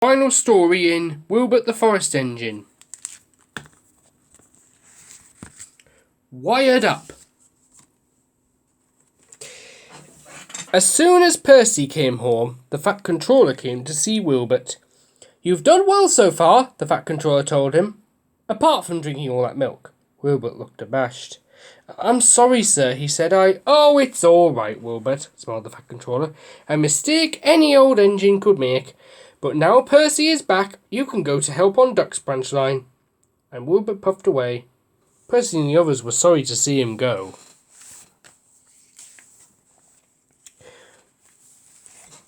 Final story in Wilbert the Forest Engine. Wired up. As soon as Percy came home, the Fat Controller came to see Wilbert. "You've done well so far," the Fat Controller told him, "apart from drinking all that milk." Wilbert looked abashed. "I'm sorry, sir," he said. "Oh, it's all right, Wilbert," smiled the Fat Controller. "A mistake any old engine could make. But now Percy is back, you can go to help on Duck's branch line." And Wilbert puffed away. Percy and the others were sorry to see him go.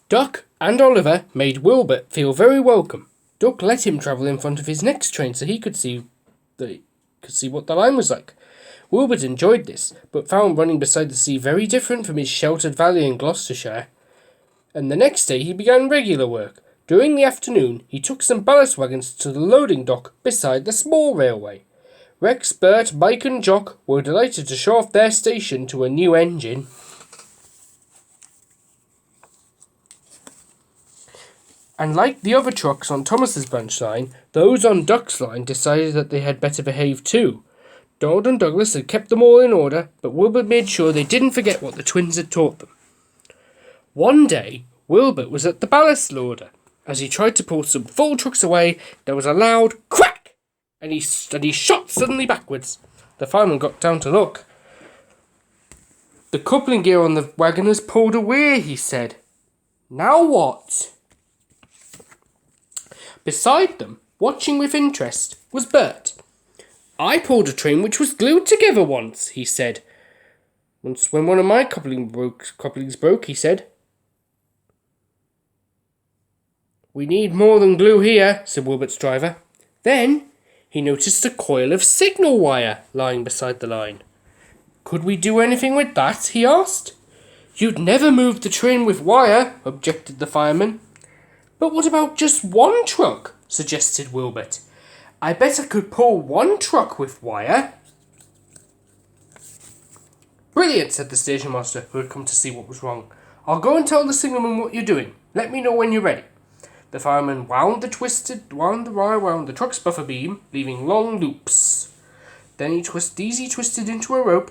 Duck and Oliver made Wilbert feel very welcome. Duck let him travel in front of his next train so he could see what the line was like. Wilbert enjoyed this, but found running beside the sea very different from his sheltered valley in Gloucestershire. And the next day he began regular work. During the afternoon, he took some ballast wagons to the loading dock beside the small railway. Rex, Bert, Mike and Jock were delighted to show off their station to a new engine. And like the other trucks on Thomas's branch line, those on Duck's line decided that they had better behave too. Donald and Douglas had kept them all in order, but Wilbert made sure they didn't forget what the twins had taught them. One day, Wilbert was at the ballast loader. As he tried to pull some full trucks away, there was a loud crack, and he shot suddenly backwards. The fireman got down to look. "The coupling gear on the wagon has pulled away," he said. "Now what?" Beside them, watching with interest, was Bert. "I pulled a train which was glued together once," he said. "Once when one of my couplings broke," he said. "We need more than glue here," said Wilbert's driver. Then he noticed a coil of signal wire lying beside the line. "Could we do anything with that?" he asked. "You'd never move the train with wire," objected the fireman. "But what about just one truck?" suggested Wilbert. "I bet I could pull one truck with wire." "Brilliant," said the station master, who had come to see what was wrong. "I'll go and tell the signalman what you're doing. Let me know when you're ready." The fireman wound the wire around the truck's buffer beam, leaving long loops. Then he twisted into a rope,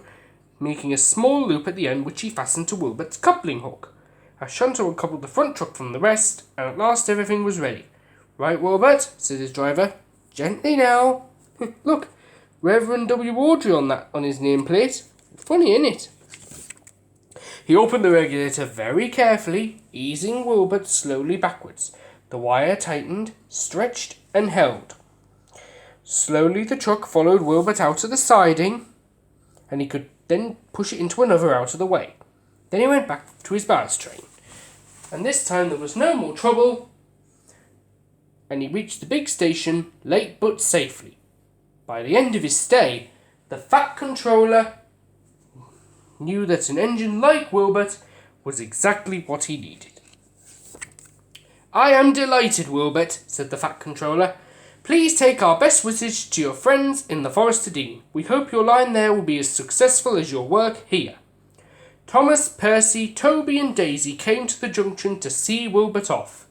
making a small loop at the end which he fastened to Wilbert's coupling hook. A shunter uncoupled the front truck from the rest, and at last everything was ready. "Right, Wilbert," said his driver. "Gently now." "Look, Reverend W. Audrey on his nameplate. Funny, innit?" He opened the regulator very carefully, easing Wilbert slowly backwards. The wire tightened, stretched, and held. Slowly the truck followed Wilbert out of the siding, and he could then push it into another out of the way. Then he went back to his ballast train. And this time there was no more trouble, and he reached the big station, late but safely. By the end of his stay, the Fat Controller knew that an engine like Wilbert was exactly what he needed. "I am delighted, Wilbert," said the Fat Controller. "Please take our best wishes to your friends in the Forest of Dean. We hope your line there will be as successful as your work here." Thomas, Percy, Toby and Daisy came to the junction to see Wilbert off,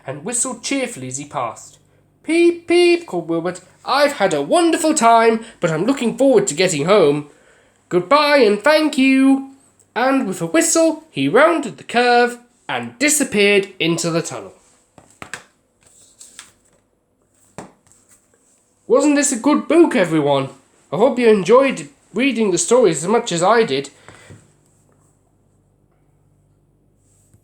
and whistled cheerfully as he passed. "Peep, peep," called Wilbert. "I've had a wonderful time, but I'm looking forward to getting home. Goodbye and thank you." And with a whistle, he rounded the curve and disappeared into the tunnel. Wasn't this a good book, everyone? I hope you enjoyed reading the stories as much as I did.